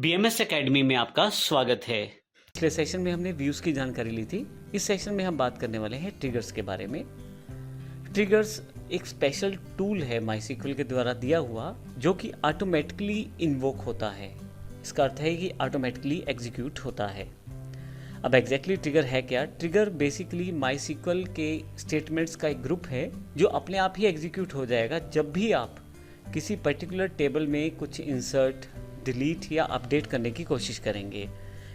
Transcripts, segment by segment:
BMS academy में आपका स्वागत है। पिछले सेशन में हमने व्यूज़ की जानकारी ली थी। इस सेशन में हम बात करने वाले हैं ट्रिगर्स के बारे में। ट्रिगर्स एक स्पेशल टूल है माइस्क्ल के द्वारा दिया हुआ, जो कि ऑटोमेटिकली इन्वोक होता है। इसका अर्थ है कि ऑटोमेटिकली एग्जीक्यूट होता है। अब एग्जैक्टली ट्रिगर है क्या? ट्रिगर बेसिकली माइस्क्ल के स्टेटमेंट्स का एक ग्रुप है जो अपने आप ही एग्जीक्यूट हो जाएगा जब भी आप किसी पर्टिकुलर टेबल में कुछ इंसर्ट, डिलीट या अपडेट करने की कोशिश करेंगे।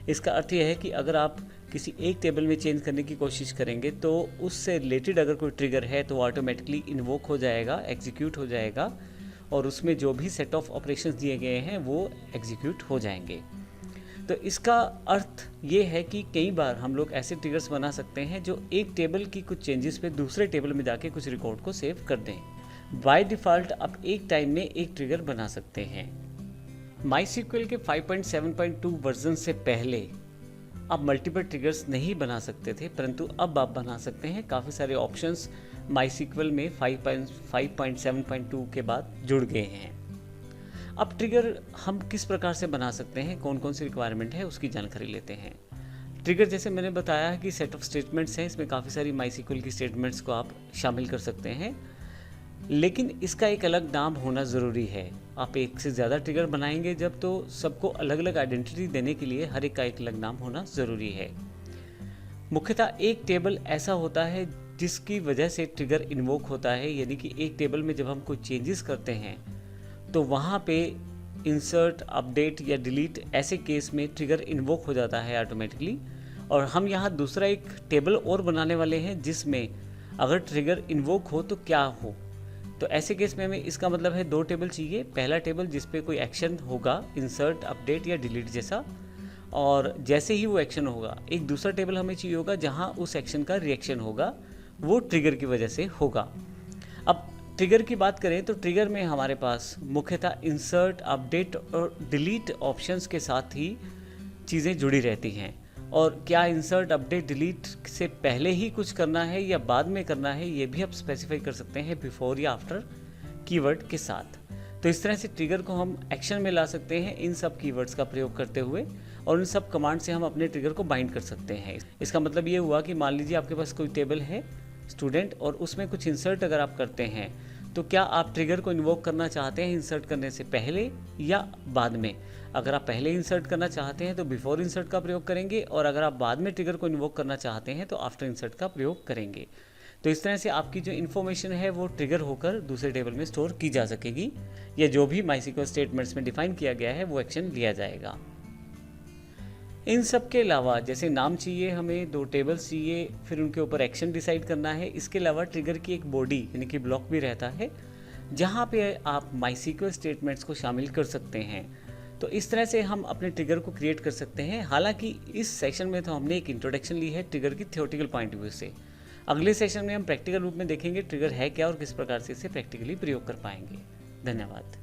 इसका अर्थ यह है कि अगर आप किसी एक टेबल में चेंज करने की कोशिश करेंगे तो उससे रिलेटेड अगर कोई ट्रिगर है तो ऑटोमेटिकली इन्वोक हो जाएगा, एग्जीक्यूट हो जाएगा और उसमें जो भी सेट ऑफ ऑपरेशंस दिए गए हैं वो एग्जीक्यूट हो जाएंगे। तो इसका अर्थ ये है कि कई बार हम लोग ऐसे ट्रिगर्स बना सकते हैं जो एक टेबल की कुछ चेंजेस पे दूसरे टेबल में जाके कुछ रिकॉर्ड को सेव कर दें। बाय डिफ़ॉल्ट आप एक टाइम में एक ट्रिगर बना सकते हैं। माइस्क्ल के 5.7.2 वर्जन से पहले आप मल्टीपल ट्रिगर्स नहीं बना सकते थे, परंतु अब आप बना सकते हैं। काफ़ी सारे ऑप्शंस माइस्क्ल में 5.7.2 के बाद जुड़ गए हैं। अब ट्रिगर हम किस प्रकार से बना सकते हैं, कौन कौन सी रिक्वायरमेंट है उसकी जानकारी लेते हैं। ट्रिगर जैसे मैंने बताया कि सेट ऑफ स्टेटमेंट्स हैं, इसमें काफ़ी सारी माइस्क्ल की स्टेटमेंट्स को आप शामिल कर सकते हैं, लेकिन इसका एक अलग नाम होना ज़रूरी है। आप एक से ज़्यादा ट्रिगर बनाएंगे जब तो सबको अलग अलग आइडेंटिटी देने के लिए हर एक का एक अलग नाम होना ज़रूरी है। मुख्यतः एक टेबल ऐसा होता है जिसकी वजह से ट्रिगर इन्वोक होता है, यानी कि एक टेबल में जब हम कोई चेंजेस करते हैं तो वहाँ पे इंसर्ट, अपडेट या डिलीट ऐसे केस में ट्रिगर इन्वोक हो जाता है ऑटोमेटिकली। और हम यहाँ दूसरा एक टेबल और बनाने वाले हैं जिसमें अगर ट्रिगर इन्वोक हो तो क्या हो। तो ऐसे केस में हमें इसका मतलब है दो टेबल चाहिए। पहला टेबल जिस पे कोई एक्शन होगा, इंसर्ट, अपडेट या डिलीट जैसा, और जैसे ही वो एक्शन होगा एक दूसरा टेबल हमें चाहिए होगा जहां उस एक्शन का रिएक्शन होगा, वो ट्रिगर की वजह से होगा। अब ट्रिगर की बात करें तो ट्रिगर में हमारे पास मुख्यतः इंसर्ट, अपडेट और डिलीट ऑप्शंस के साथ ही चीज़ें जुड़ी रहती हैं। और क्या इंसर्ट, अपडेट, डिलीट से पहले ही कुछ करना है या बाद में करना है, ये भी आप स्पेसिफाई कर सकते हैं बिफोर या आफ्टर कीवर्ड के साथ। तो इस तरह से ट्रिगर को हम एक्शन में ला सकते हैं इन सब कीवर्ड्स का प्रयोग करते हुए, और इन सब कमांड से हम अपने ट्रिगर को बाइंड कर सकते हैं। इसका मतलब ये हुआ कि मान लीजिए आपके पास कोई टेबल है स्टूडेंट, और उसमें कुछ इंसर्ट अगर आप करते हैं तो क्या आप ट्रिगर को इन्वोक करना चाहते हैं इंसर्ट करने से पहले या बाद में? अगर आप पहले इंसर्ट करना चाहते हैं तो बिफोर इंसर्ट का प्रयोग करेंगे, और अगर आप बाद में ट्रिगर को इन्वोक करना चाहते हैं तो आफ्टर इंसर्ट का प्रयोग करेंगे। तो इस तरह से आपकी जो इन्फॉर्मेशन है वो ट्रिगर होकर दूसरे टेबल में स्टोर की जा सकेगी, या जो भी माइस्क्ल स्टेटमेंट्स में डिफाइन किया गया है वो एक्शन लिया जाएगा। इन सब के अलावा जैसे नाम चाहिए, हमें दो टेबल्स चाहिए, फिर उनके ऊपर एक्शन डिसाइड करना है। इसके अलावा ट्रिगर की एक बॉडी यानी कि ब्लॉक भी रहता है जहाँ पे आप माइस्क्ल स्टेटमेंट्स को शामिल कर सकते हैं। तो इस तरह से हम अपने ट्रिगर को क्रिएट कर सकते हैं। हालांकि इस सेशन में तो हमने एक इंट्रोडक्शन ली है ट्रिगर की थ्योरेटिकल पॉइंट ऑफ व्यू से। अगले सेशन में हम प्रैक्टिकल रूप में देखेंगे ट्रिगर है क्या और किस प्रकार से इसे प्रैक्टिकली प्रयोग कर पाएंगे। धन्यवाद।